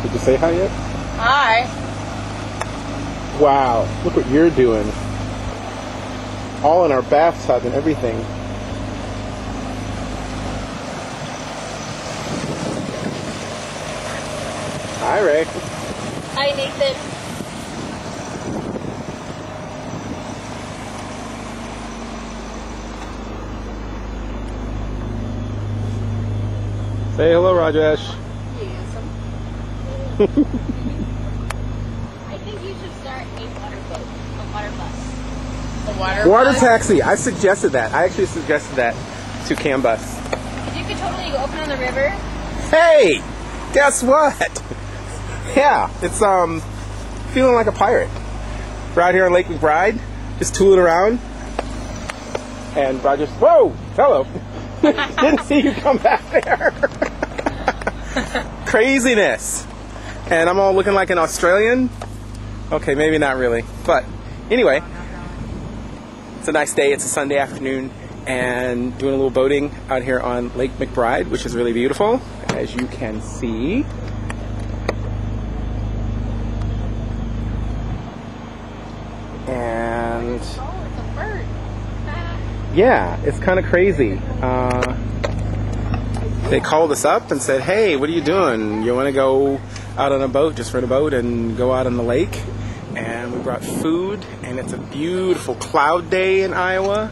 Did you say hi yet? Hi. Wow, look what you're doing. All in our bathtub and everything. Hi, Ray. Hi, Nathan. Say hello, Rajesh. I think you should start a water boat, a water bus. A water Water bus? taxi. I suggested that. I actually suggested that to Cambus. You could totally go open on the river. Hey, guess what? Yeah, it's feeling like a pirate. We're out here on Lake McBride, just tooling around. And Roger's, whoa, hello. Didn't see you come back there. Craziness. And I'm all looking like an Australian. Okay, maybe not really. But anyway, it's a nice day. It's a Sunday afternoon and doing a little boating out here on Lake McBride, which is really beautiful, as you can see. And yeah, it's kind of crazy. They called us up and said, hey, what are you doing? You want to go out on a boat, just rent a boat and go out on the lake? And we brought food, and it's a beautiful cloud day in Iowa.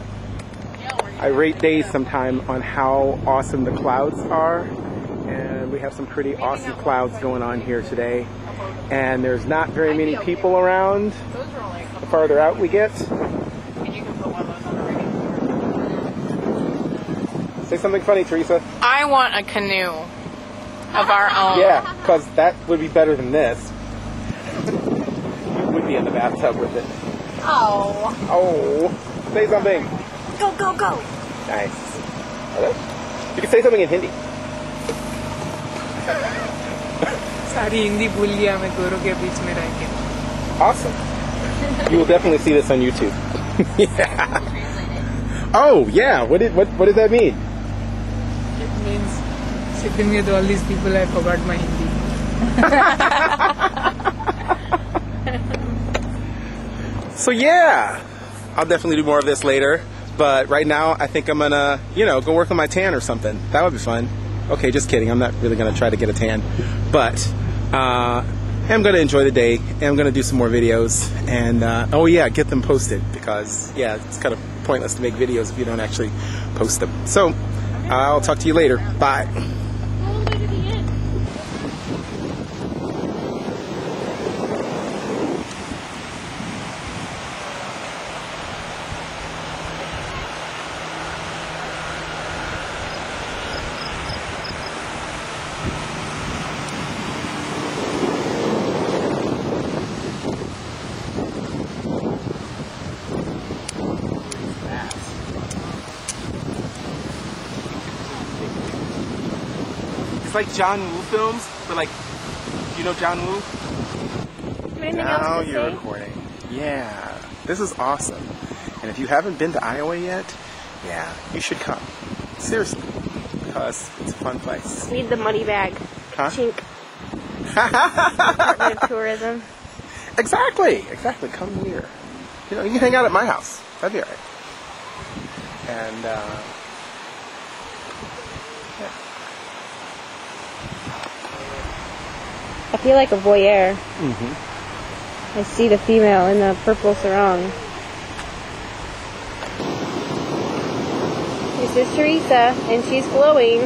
I rate days sometime on how awesome the clouds are, and we have some pretty awesome clouds going on here today. And there's not very many people around the farther out we get. Say something funny, Teresa. I want a canoe of our own. Yeah, because that would be better than this. You would be in the bathtub with it. Oh. Oh, say something. Go, go, go. Nice. Hello? You can say something in Hindi. सारी हिंदी भूल गया मैं गोरों के बीच में रह के. Awesome. You will definitely see this on YouTube. Yeah. Oh, yeah. What does that mean? It means sitting with all these people I forgot my Hindi. So yeah, I'll definitely do more of this later. But right now, I think I'm gonna, go work on my tan or something. That would be fun. Okay, just kidding. I'm not really gonna try to get a tan, but I'm gonna enjoy the day. And I'm gonna do some more videos, and oh yeah, get them posted, because yeah, it's kind of pointless to make videos if you don't actually post them. So I'll talk to you later. Bye. It's like John Woo films, but like, you know John Woo? Now you're recording. Yeah, this is awesome. And if you haven't been to Iowa yet, yeah, you should come. Seriously, because it's a fun place. Need the money bag. Huh? Chink. Department of Tourism. Exactly. Come here. You can hang out at my house. That'd be alright. And yeah. I feel like a voyeur. Mm-hmm. I see the female in the purple sarong. This is Teresa, and she's glowing.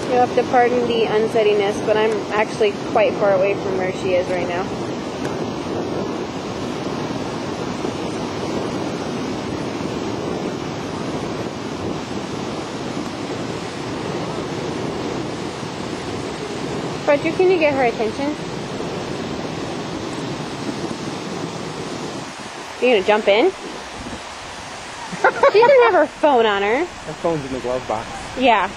You'll have to pardon the unsteadiness, but I'm actually quite far away from where she is right now. Roger, can you get her attention? You gonna jump in? She doesn't have her phone on her. Her phone's in the glove box. Yeah.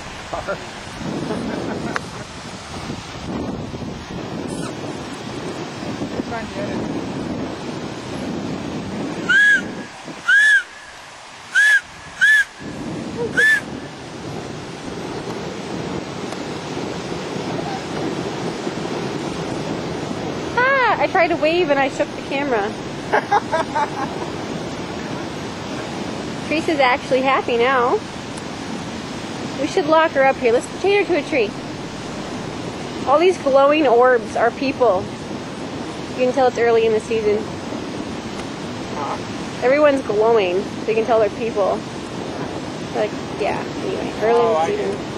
I tried to wave and I shook the camera. Teresa's actually happy now. We should lock her up here. Let's chain her to a tree. All these glowing orbs are people. You can tell it's early in the season. Everyone's glowing, so you can tell they're people. Like, yeah, anyway, early in the season.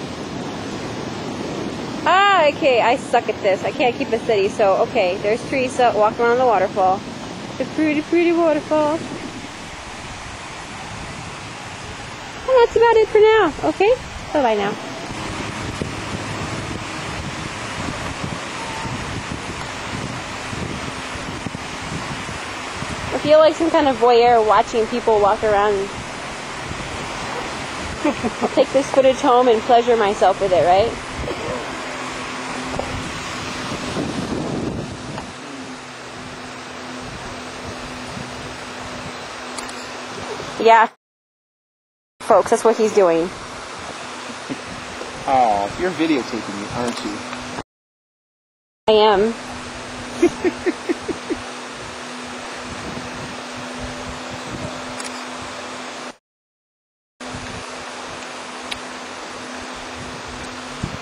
Ah, okay, I suck at this. I can't keep it steady, so, okay, there's Teresa walking around the waterfall. The pretty, pretty waterfall. And that's about it for now, okay? Bye-bye now. I feel like some kind of voyeur watching people walk around. I'll take this footage home and pleasure myself with it, right? Yeah, folks, that's what he's doing. Oh, you're videotaping me, aren't you? I am.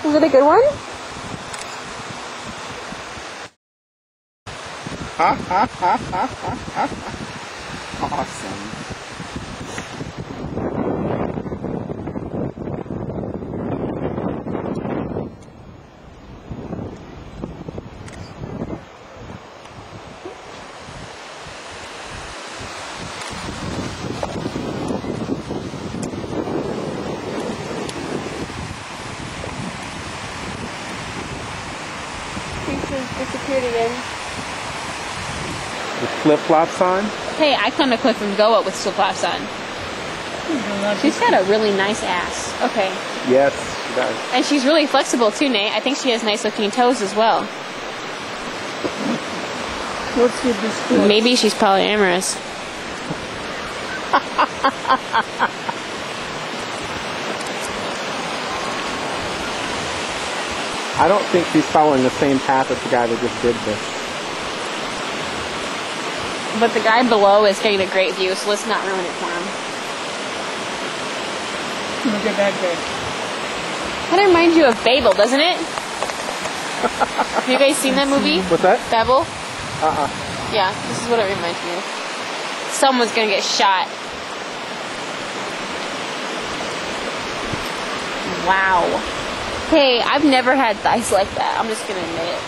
Was it a good one? Awesome. Disappeared again. With flip-flops on? Hey, I kind of click and go up with flip-flops on. She's got a really nice ass. Okay. Yes, she does. And she's really flexible too, Nate. I think she has nice looking toes as well. What's with this foot? Maybe she's polyamorous. I don't think she's following the same path as the guy that just did this. But the guy below is getting a great view, so let's not ruin it for him. Look at that guy. Kind of reminds you of Babel, doesn't it? Have you guys seen that movie? What's that? Babel? Uh-uh. Yeah, this is what it reminds me of. Someone's gonna get shot. Wow. Hey, I've never had thighs like that. I'm just gonna admit it.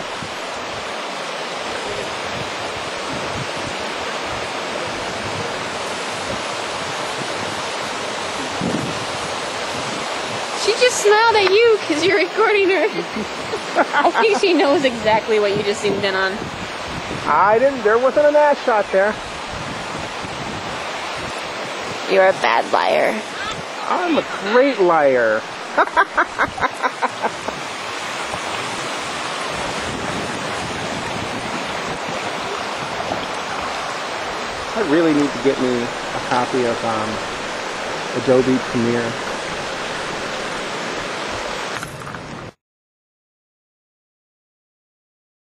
She just smiled at you because you're recording her. I think she knows exactly what you just zoomed in on. I didn't. There wasn't an ass shot there. You're a bad liar. I'm a great liar. I really need to get me a copy of Adobe Premiere.